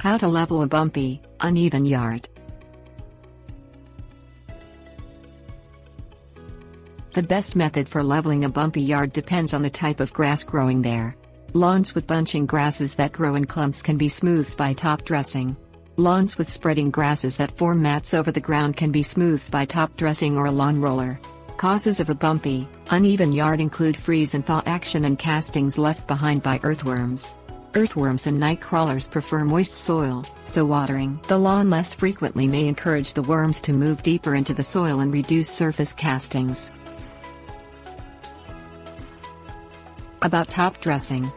How to level a bumpy, uneven yard. The best method for leveling a bumpy yard depends on the type of grass growing there. Lawns with bunching grasses that grow in clumps can be smoothed by top dressing. Lawns with spreading grasses that form mats over the ground can be smoothed by top dressing or a lawn roller. Causes of a bumpy, uneven yard include freeze and thaw action and castings left behind by earthworms. Earthworms and night crawlers prefer moist soil, so watering the lawn less frequently may encourage the worms to move deeper into the soil and reduce surface castings. About top dressing.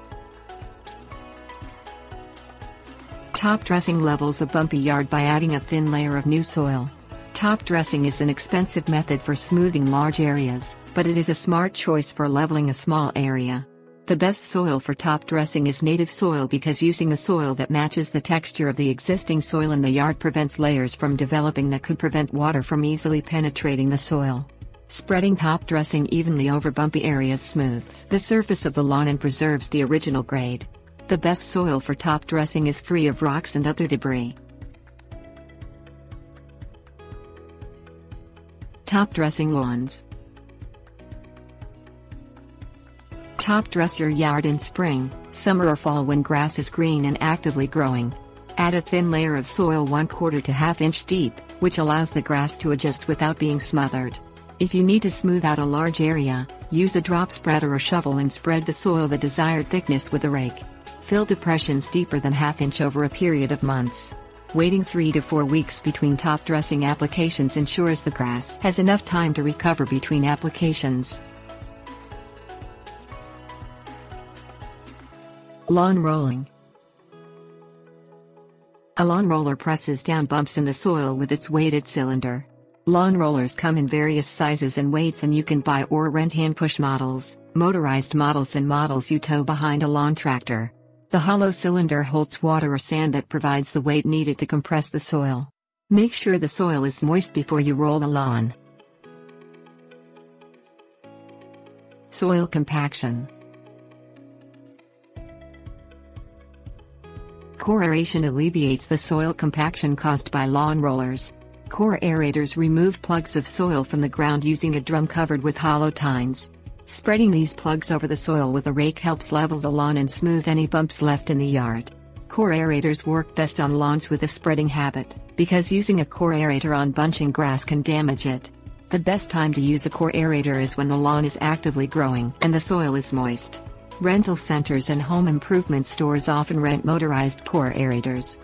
Top dressing levels a bumpy yard by adding a thin layer of new soil. Top dressing is an expensive method for smoothing large areas, but it is a smart choice for leveling a small area. The best soil for top dressing is native soil because using a soil that matches the texture of the existing soil in the yard prevents layers from developing that could prevent water from easily penetrating the soil. Spreading top dressing evenly over bumpy areas smooths the surface of the lawn and preserves the original grade. The best soil for top dressing is free of rocks and other debris. Top dressing lawns. Top dress your yard in spring, summer or fall when grass is green and actively growing. Add a thin layer of soil 1/4 to 1/2 inch deep, which allows the grass to adjust without being smothered. If you need to smooth out a large area, use a drop spreader or shovel and spread the soil the desired thickness with a rake. Fill depressions deeper than 1/2 inch over a period of months. Waiting 3 to 4 weeks between top dressing applications ensures the grass has enough time to recover between applications. Lawn rolling. A lawn roller presses down bumps in the soil with its weighted cylinder. Lawn rollers come in various sizes and weights, and you can buy or rent hand-push models, motorized models and models you tow behind a lawn tractor. The hollow cylinder holds water or sand that provides the weight needed to compress the soil. Make sure the soil is moist before you roll the lawn. Soil compaction. Core aeration alleviates the soil compaction caused by lawn rollers. Core aerators remove plugs of soil from the ground using a drum covered with hollow tines. Spreading these plugs over the soil with a rake helps level the lawn and smooth any bumps left in the yard. Core aerators work best on lawns with a spreading habit, because using a core aerator on bunching grass can damage it. The best time to use a core aerator is when the lawn is actively growing and the soil is moist. Rental centers and home improvement stores often rent motorized core aerators.